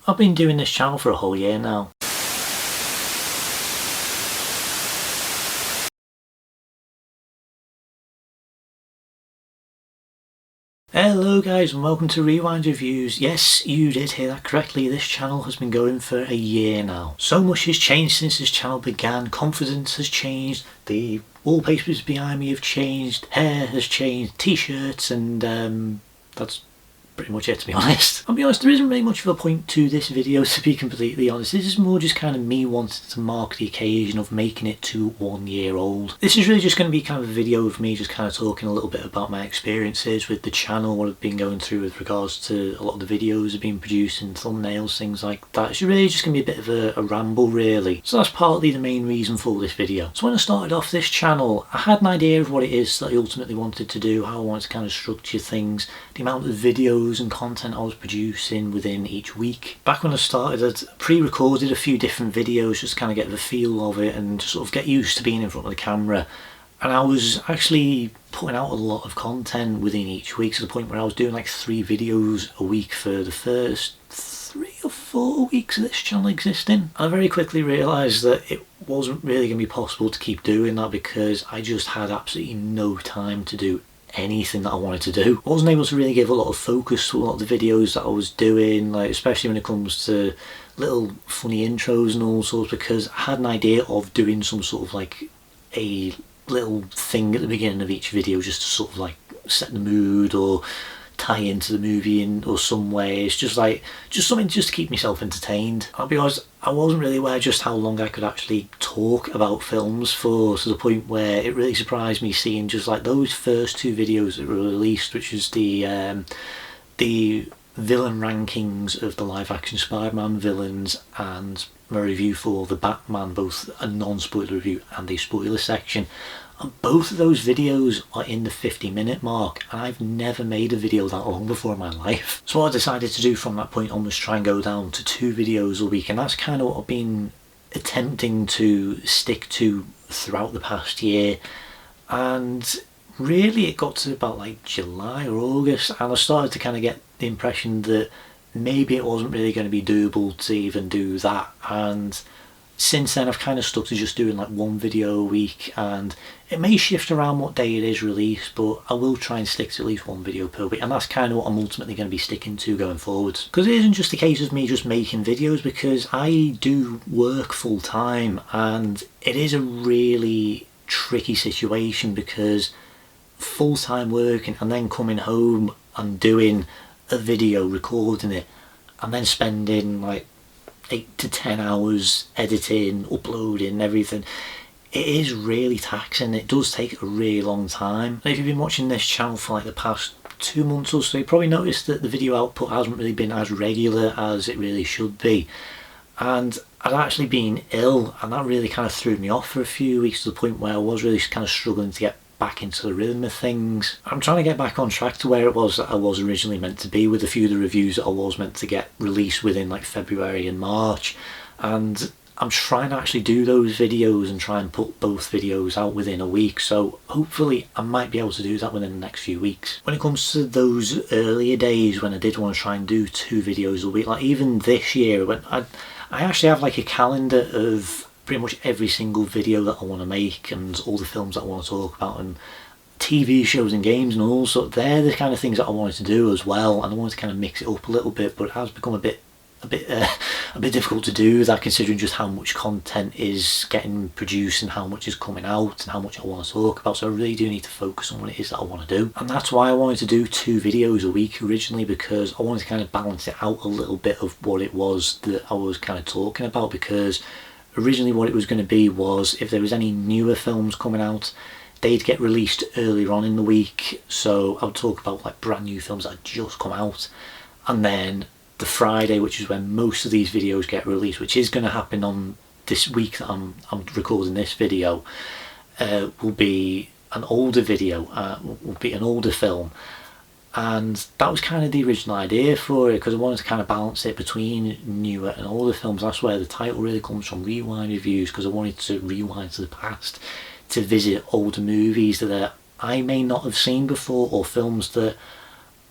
I've been doing this channel for a whole year now. Hello guys and welcome to Rewind Reviews. Yes, you did hear that correctly, this channel has been going for a year now. So much has changed since this channel began. Confidence has changed, the wallpapers behind me have changed, hair has changed, t-shirts, and that's pretty much it, to be honest. I'll be honest, there isn't really much of a point to this video, to be completely honest. This is more just kind of me wanting to mark the occasion of making it to 1 year old. This is really just going to be kind of a video of me just kind of talking a little bit about my experiences with the channel, what I've been going through with regards to a lot of the videos I've been producing, thumbnails, things like that. It's really just going to be a bit of a ramble really. So that's partly the main reason for this video. So when I started off this channel, I had an idea of what it is that I ultimately wanted to do, how I wanted to kind of structure things, the amount of videos and content I was producing within each week. Back when I started, I'd pre-recorded a few different videos just to kind of get the feel of it and sort of get used to being in front of the camera. And I was actually putting out a lot of content within each week, to the point where I was doing like 3 videos a week for the first 3 or 4 weeks of this channel existing. I very quickly realised that it wasn't really going to be possible to keep doing that because I just had absolutely no time to do anything that I wanted to do. I wasn't able to really give a lot of focus to a lot of the videos that I was doing, like especially when it comes to little funny intros and all sorts, because I had an idea of doing some sort of like a little thing at the beginning of each video just to sort of like set the mood or tie into the movie in or some way. It's just like something just to keep myself entertained. I'll be honest, I wasn't really aware just how long I could actually talk about films for, to the point where it really surprised me seeing just like those first 2 videos that were released, which is the villain rankings of the live action Spider-Man villains and my review for the Batman, both a non-spoiler review and a spoiler section. And both of those videos are in the 50-minute mark, and I've never made a video that long before in my life. So what I decided to do from that point on was try and go down to 2 videos a week, and that's kind of what I've been attempting to stick to throughout the past year. And really it got to about like July or August, and I started to kind of get the impression that maybe it wasn't really going to be doable to even do that. And since then I've kind of stuck to just doing like 1 video a week, and it may shift around what day it is released, but I will try and stick to at least 1 video per week, and that's kind of what I'm ultimately going to be sticking to going forwards. Because it isn't just a case of me just making videos, because I do work full time, and it is a really tricky situation, because full-time working and then coming home and doing a video, recording it, and then spending like 8 to 10 hours editing, uploading, everything. It is really taxing. It does take a really long time. And if you've been watching this channel for like the past 2 months or so, you probably noticed that the video output hasn't really been as regular as it really should be. And I'd actually been ill, and that really kind of threw me off for a few weeks, to the point where I was really kind of struggling to get back into the rhythm of things. I'm trying to get back on track to where it was that I was originally meant to be, with a few of the reviews that I was meant to get released within like February and March, and I'm trying to actually do those videos and try and put both videos out within a week, so hopefully I might be able to do that within the next few weeks. When it comes to those earlier days when I did want to try and do 2 videos a week, like even this year, when I actually have like a calendar of pretty much every single video that I want to make, and all the films that I want to talk about, and TV shows and games and all. So they're the kind of things that I wanted to do as well, and I wanted to kind of mix it up a little bit, but it has become a bit difficult to do that, considering just how much content is getting produced and how much is coming out and how much I want to talk about. So I really do need to focus on what it is that I want to do, and that's why I wanted to do 2 videos a week originally, because I wanted to kind of balance it out a little bit of what it was that I was kind of talking about. Because originally what it was going to be was, if there was any newer films coming out, they'd get released earlier on in the week, so I would talk about like brand new films that had just come out, and then the Friday, which is when most of these videos get released, which is going to happen on this week that I'm recording this video, will be an older video, will be an older film. And that was kind of the original idea for it, because I wanted to kind of balance it between newer and older films. That's where the title really comes from, Rewind Reviews, because I wanted to rewind to the past to visit older movies that I may not have seen before, or films that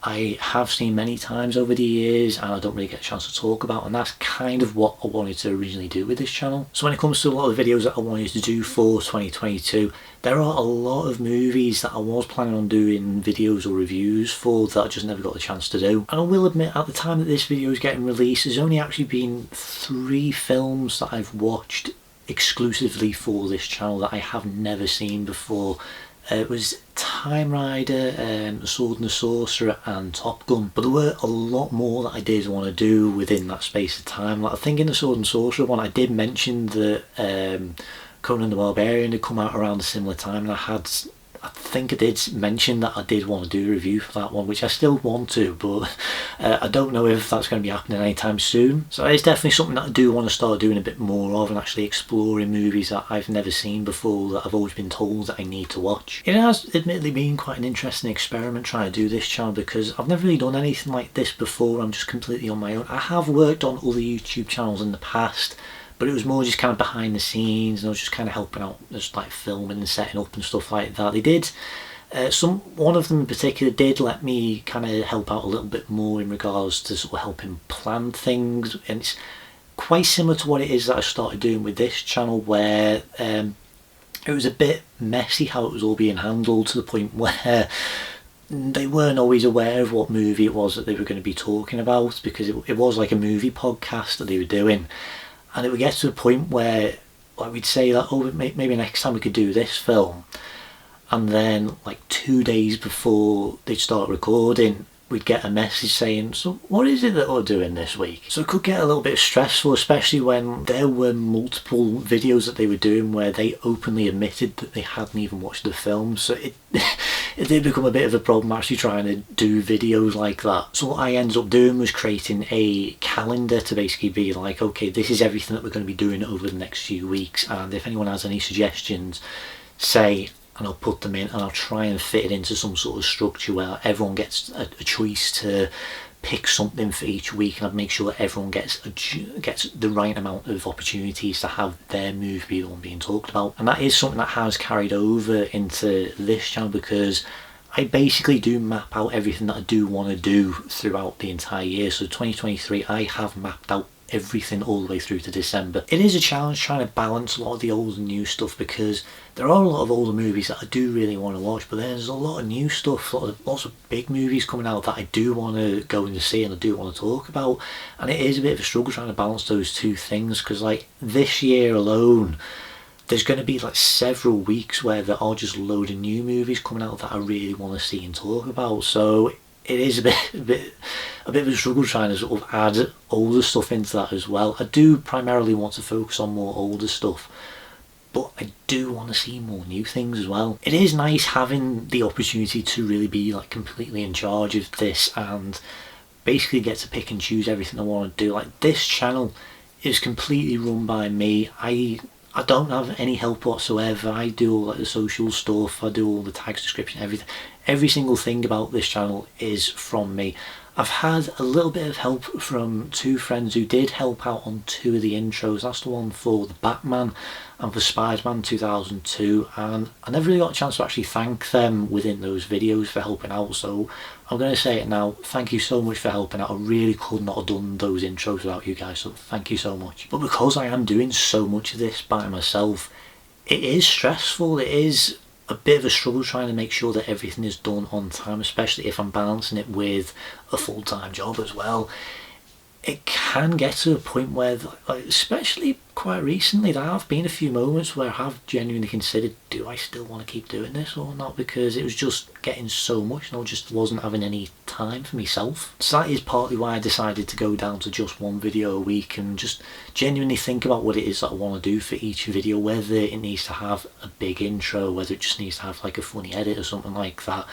I have seen many times over the years and I don't really get a chance to talk about, and that's kind of what I wanted to originally do with this channel. So when it comes to a lot of the videos that I wanted to do for 2022, there are a lot of movies that I was planning on doing videos or reviews for that I just never got the chance to do. And I will admit, at the time that this video is getting released, there's only actually been 3 films that I've watched exclusively for this channel that I have never seen before. It was Time Rider, Sword and the Sorcerer and Top Gun, but there were a lot more that I did want to do within that space of time. Like I think in the Sword and Sorcerer one I did mention that Conan the Barbarian had come out around a similar time, and I think I did mention that I did want to do a review for that one, which I still want to, but I don't know if that's going to be happening anytime soon. So it's definitely something that I do want to start doing a bit more of, and actually exploring movies that I've never seen before that I've always been told that I need to watch. It has admittedly been quite an interesting experiment trying to do this channel, because I've never really done anything like this before. I'm just completely on my own. I have worked on other YouTube channels in the past, but it was more just kind of behind the scenes, and I was just kind of helping out, just like filming and setting up and stuff like that. They did, one of them in particular did let me kind of help out a little bit more in regards to sort of helping plan things, and it's quite similar to what it is that I started doing with this channel, where it was a bit messy how it was all being handled, to the point where they weren't always aware of what movie it was that they were going to be talking about, because it was like a movie podcast that they were doing. And it would get to a point where like we'd say that, oh, maybe next time we could do this film, and then like 2 days before they'd start recording, we'd get a message saying, so what is it that we're doing this week? So it could get a little bit stressful, especially when there were multiple videos that they were doing where they openly admitted that they hadn't even watched the film. So it it did become a bit of a problem actually trying to do videos like that. So what I ended up doing was creating a calendar to basically be like, okay, this is everything that we're going to be doing over the next few weeks, and if anyone has any suggestions, say, and I'll put them in, and I'll try and fit it into some sort of structure where everyone gets a choice to pick something for each week, and I'd make sure that everyone gets the right amount of opportunities to have their movie be the one being talked about. And that is something that has carried over into this channel, because I basically do map out everything that I do want to do throughout the entire year. So 2023 I have mapped out everything all the way through to December. It is a challenge trying to balance a lot of the old and new stuff, because there are a lot of older movies that I do really want to watch, but there's a lot of new stuff, lots of big movies coming out that I do want to go and see and I do want to talk about, and it is a bit of a struggle trying to balance those two things, because like this year alone there's going to be like several weeks where there are just a load of new movies coming out that I really want to see and talk about. So it is a bit of a struggle trying to sort of add older stuff into that as well. I do primarily want to focus on more older stuff, but I do want to see more new things as well. It is nice having the opportunity to really be like completely in charge of this and basically get to pick and choose everything I want to do. Like this channel is completely run by me. I don't have any help whatsoever. I do all like the social stuff, I do all the tags, description, everything. Every single thing about this channel is from me. I've had a little bit of help from 2 friends who did help out on 2 of the intros. That's the one for the Batman and for Spider-Man 2002, and I never really got a chance to actually thank them within those videos for helping out, so I'm going to say it now. Thank you so much for helping out. I really could not have done those intros without you guys, so thank you so much. But because I am doing so much of this by myself, it is stressful. It is a bit of a struggle trying to make sure that everything is done on time, especially if I'm balancing it with a full-time job as well. It can get to a point where, like, especially quite recently, there have been a few moments where I have genuinely considered, do I still want to keep doing this or not, because it was just getting so much and I just wasn't having any time for myself. So that is partly why I decided to go down to just 1 video a week and just genuinely think about what it is that I want to do for each video, whether it needs to have a big intro, whether it just needs to have like a funny edit or something like that,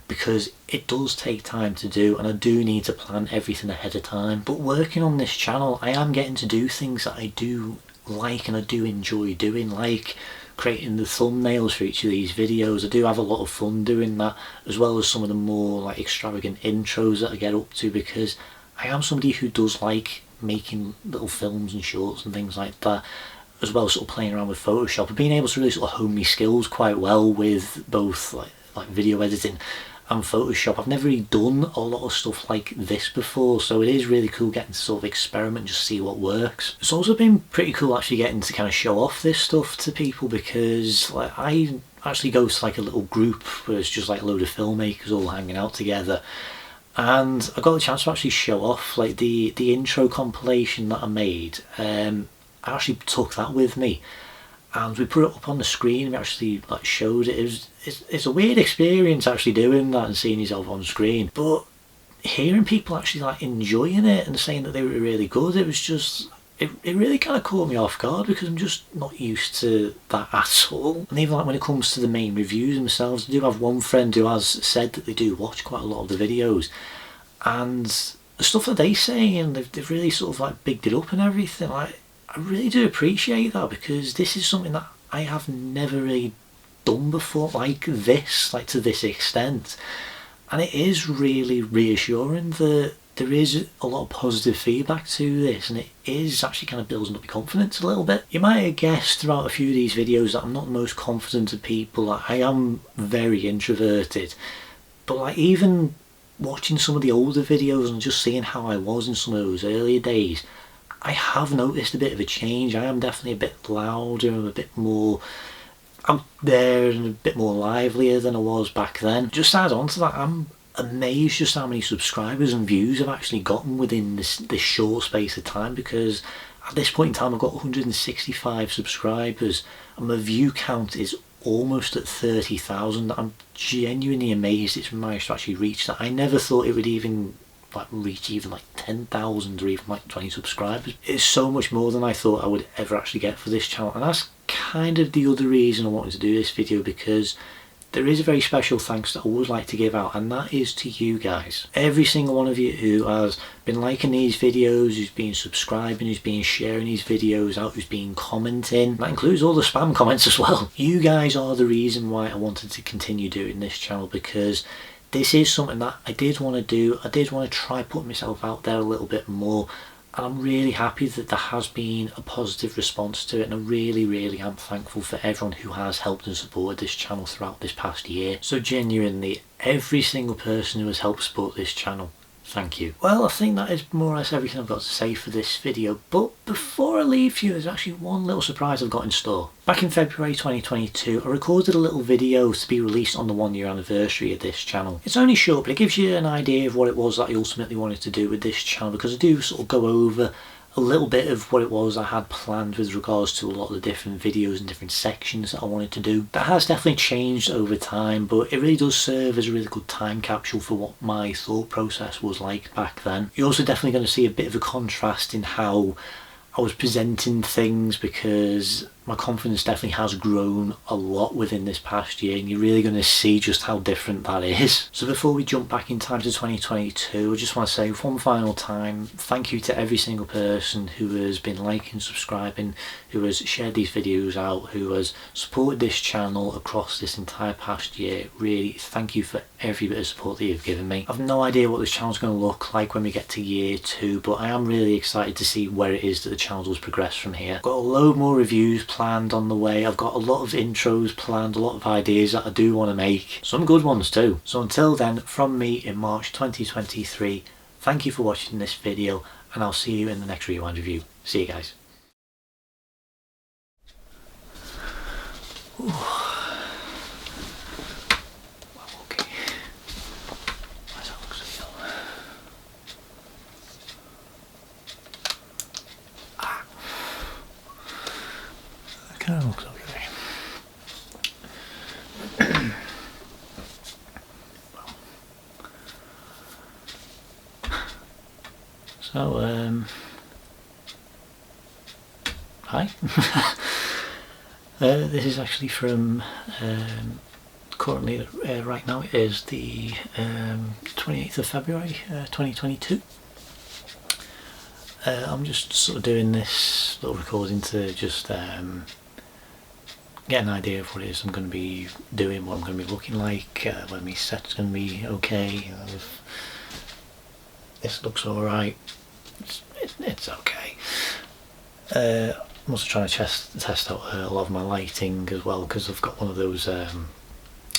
because it does take time to do and I do need to plan everything ahead of time. But working on this channel, I am getting to do things that I do like and I do enjoy doing, like creating the thumbnails for each of these videos. I do have a lot of fun doing that, as well as some of the more like extravagant intros that I get up to, because I am somebody who does like making little films and shorts and things like that, as well as sort of playing around with Photoshop and being able to really sort of hone my skills quite well with both like video editing and Photoshop. I've never really done a lot of stuff like this before, so it is really cool getting to sort of experiment and just see what works. It's also been pretty cool actually getting to kind of show off this stuff to people, because like I actually go to like a little group where it's just like a load of filmmakers all hanging out together, and I got the chance to actually show off like the intro compilation that I made. I actually took that with me and we put it up on the screen and we actually like showed it. It's a weird experience actually doing that and seeing yourself on screen, but hearing people actually like enjoying it and saying that they were really good, it was just, it really kind of caught me off guard, because I'm just not used to that at all. And even like when it comes to the main reviews themselves, I do have one friend who has said that they do watch quite a lot of the videos, and the stuff that they say, and they've really sort of like bigged it up and everything. Like, I really do appreciate that, because this is something that I have never really done before like this, like to this extent, and it is really reassuring that there is a lot of positive feedback to this, and it is actually kind of building up your confidence a little bit. You might have guessed throughout a few of these videos that I'm not the most confident of people. Like, I am very introverted, but like even watching some of the older videos and just seeing how I was in some of those earlier days, I have noticed a bit of a change. I am definitely a bit louder and a bit more out there and a bit more livelier than I was back then. Just to add on to that, I'm amazed just how many subscribers and views I've actually gotten within this short space of time, because at this point in time I've got 165 subscribers and my view count is almost at 30,000. I'm genuinely amazed it's managed to actually reach that. I never thought it would even like reach even like 10,000 or even like 20 subscribers. It's so much more than I thought I would ever actually get for this channel, and that's kind of the other reason I wanted to do this video, because there is a very special thanks that I would like to give out, and that is to you guys. Every single one of you who has been liking these videos, who's been subscribing, who's been sharing these videos out, who's been commenting. That includes all the spam comments as well. You guys are the reason why I wanted to continue doing this channel, because this is something that I did want to do. I did want to try putting myself out there a little bit more, and I'm really happy that there has been a positive response to it, and I really am thankful for everyone who has helped and supported this channel throughout this past year. So genuinely, every single person who has helped support this channel, thank you. Well, I think that is more or less everything I've got to say for this video, but before I leave you, there's actually one little surprise I've got in store. Back in February 2022, I recorded a little video to be released on the 1-year anniversary of this channel. It's only short, but it gives you an idea of what it was that I ultimately wanted to do with this channel, because I do sort of go over a little bit of what it was I had planned with regards to a lot of the different videos and different sections that I wanted to do. That has definitely changed over time, but it really does serve as a really good time capsule for what my thought process was like back then. You're also definitely going to see a bit of a contrast in how I was presenting things, because my confidence definitely has grown a lot within this past year, and you're really going to see just how different that is. So before we jump back in time to 2022, I just want to say one final time thank you to every single person who has been liking, subscribing, who has shared these videos out, who has supported this channel across this entire past year. Really, thank you for every bit of support that you've given me. I've no idea what this channel's going to look like when we get to year 2, but I am really excited to see where it is that the channel does progress from here. I've got a load more reviews planned on the way. I've got a lot of intros planned, a lot of ideas that I do want to make, some good ones too. So until then, from me in March 2023, thank you for watching this video, and I'll see you in the next Rewind review. See you guys. Ooh. Okay. Where's that looks so yellow? That kind of looks okay. So, hi. This is actually from, currently, right now it is the 28th of February 2022. I'm just sort of doing this little recording to just get an idea of what it is I'm going to be doing, what I'm going to be looking like, whether my set's going to be okay, if this looks alright. It's okay. I'm also trying to test out a lot of my lighting as well, because I've got one of those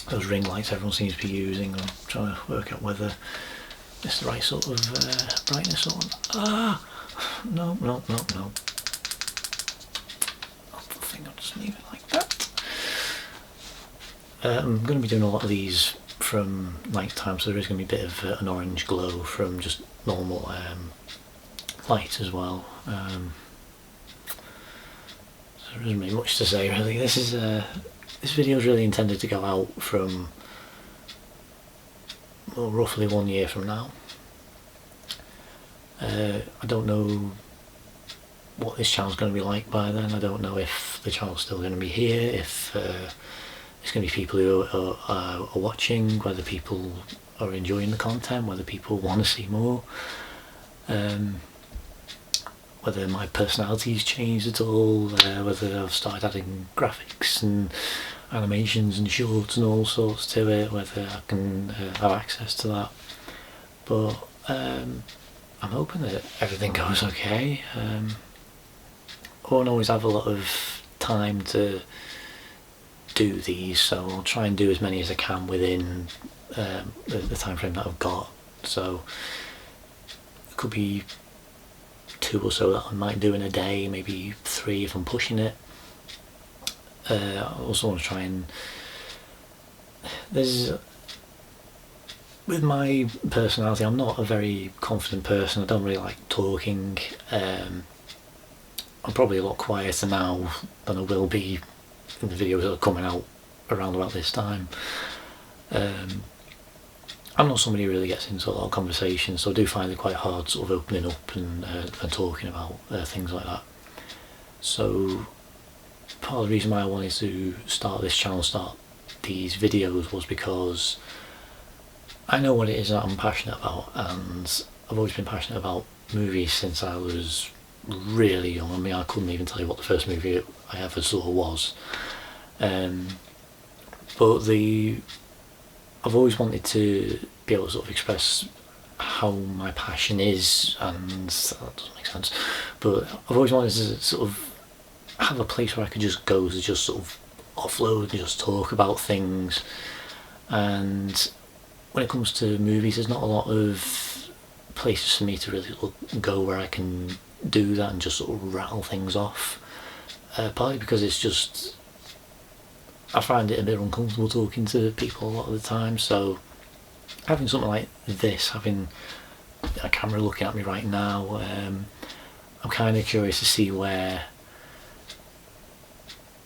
those ring lights everyone seems to be using. I'm trying to work out whether it's the right sort of brightness on. No. I think I'll just leave it like that. I'm going to be doing a lot of these from night time, so there is going to be a bit of an orange glow from just normal light as well. So there isn't really much to say really. This video is really intended to go out from roughly 1 year from now. I don't know what this channel's going to be like by then. I don't know if the channel's still going to be here, if there's going to be people who are watching, whether people are enjoying the content, whether people want to see more, whether my personality's changed at all, whether I've started adding graphics and animations and shorts and all sorts to it, whether I can have access to that. But I'm hoping that everything goes okay. I won't always have a lot of time to do these, so I'll try and do as many as I can within the time frame that I've got. So it could be 2 or so that I might do in a day, maybe 3 if I'm pushing it. I also want to try and with my personality, I'm not a very confident person. I don't really like talking. I'm probably a lot quieter now than I will be in the videos that are coming out around about this time. I'm not somebody who really gets into a lot of conversations, so I do find it quite hard sort of opening up and talking about things like that. So part of the reason why I wanted to start this channel, start these videos, was because I know what it is that I'm passionate about, and I've always been passionate about movies since I was really young. I mean, I couldn't even tell you what the first movie I ever saw was. But I've always wanted to be able to sort of express how my passion is, and that doesn't make sense, but I've always wanted to sort of have a place where I could just go to just sort of offload and just talk about things. And when it comes to movies, there's not a lot of places for me to really go where I can do that and just sort of rattle things off, partly because it's just, I find it a bit uncomfortable talking to people a lot of the time. So having something like this, having a camera looking at me right now, I'm kind of curious to see where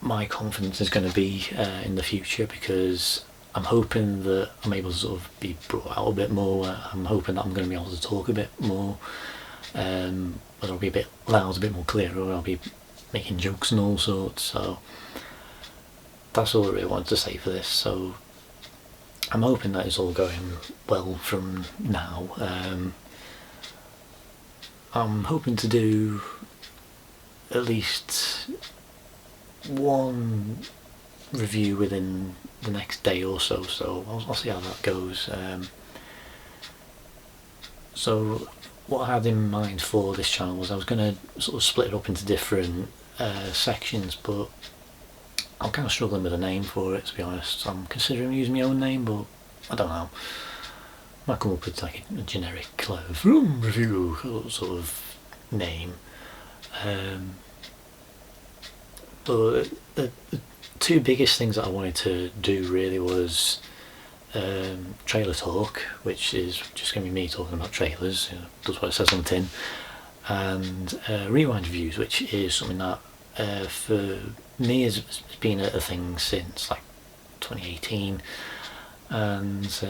my confidence is going to be in the future, because I'm hoping that I'm able to sort of be brought out a bit more. I'm hoping that I'm going to be able to talk a bit more, whether I'll be a bit loud, a bit more clear, or I'll be making jokes and all sorts. So that's all I really wanted to say for this. So I'm hoping that it's all going well from now. I'm hoping to do at least one review within the next day or so, I'll see how that goes. So what I had in mind for this channel was I was going to sort of split it up into different sections, but I'm kind of struggling with a name for it, to be honest. I'm considering using my own name, but I don't know. I might come up with like a generic film review sort of name. But the 2 biggest things that I wanted to do really was trailer talk, which is just going to be me talking about trailers, does what it says on the tin, and rewind reviews, which is something that for me has been a thing since like 2018, and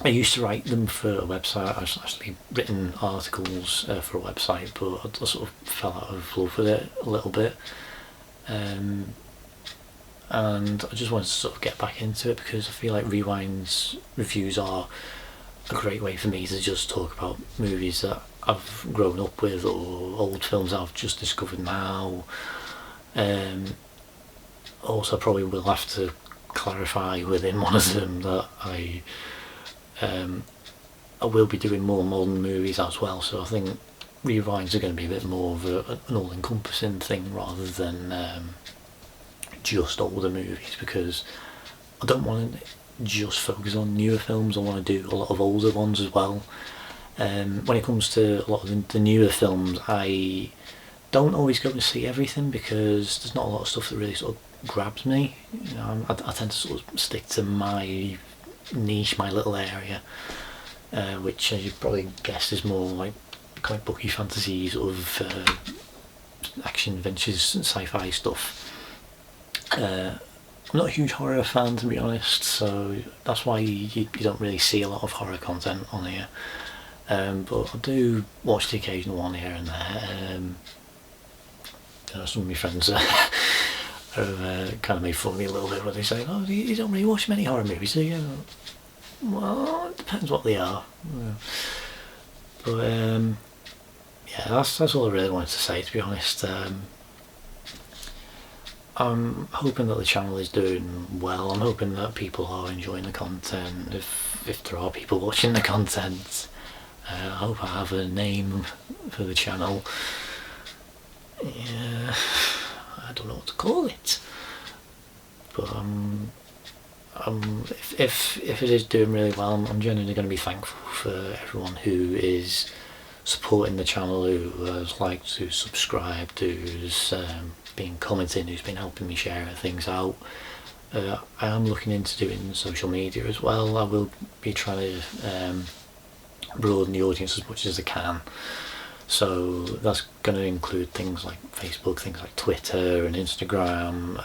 I used to write them for a website. I've actually written articles for a website, but I sort of fell out of love with it a little bit. And I just wanted to sort of get back into it, because I feel like rewinds reviews are a great way for me to just talk about movies that I've grown up with, or old films that I've just discovered now. Also, probably will have to clarify within one of them that I will be doing more modern movies as well, so I think rewinds are going to be a bit more of an all-encompassing thing rather than just older movies, because I don't want to just focus on newer films. I want to do a lot of older ones as well. When it comes to a lot of the newer films, I don't always go to see everything because there's not a lot of stuff that really sort of grabs me. You know, I tend to sort of stick to my niche, my little area, which, as you probably guessed, is more like comic booky fantasy sort of action adventures, sci-fi stuff. I'm not a huge horror fan, to be honest, so that's why you don't really see a lot of horror content on here. But I do watch the occasional one here and there. You know, some of my friends have kind of made fun of me a little bit when they say, "Oh, you don't really watch many horror movies, do you?" Well, it depends what they are. Yeah. But yeah, that's all I really wanted to say, to be honest. I'm hoping that the channel is doing well. I'm hoping that people are enjoying the content. If there are people watching the content, I hope I have a name for the channel. Yeah, I don't know what to call it. But if it is doing really well, I'm genuinely going to be thankful for everyone who is supporting the channel, who has liked, who's subscribed, who's been commenting, who's been helping me share things out. I am looking into doing social media as well. I will be trying to broaden the audience as much as I can. So that's going to include things like Facebook, things like Twitter and Instagram.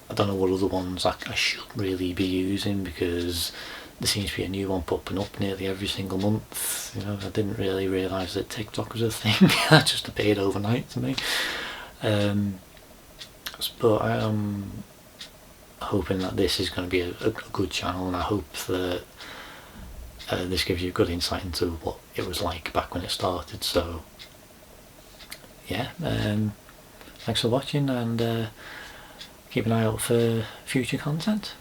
I don't know what other ones I should really be using, because there seems to be a new one popping up nearly every single month. You know, I didn't really realise that TikTok was a thing. That just appeared overnight to me. But I am hoping that this is going to be a good channel, and I hope that this gives you a good insight into what it was like back when it started. So yeah, thanks for watching, and keep an eye out for future content.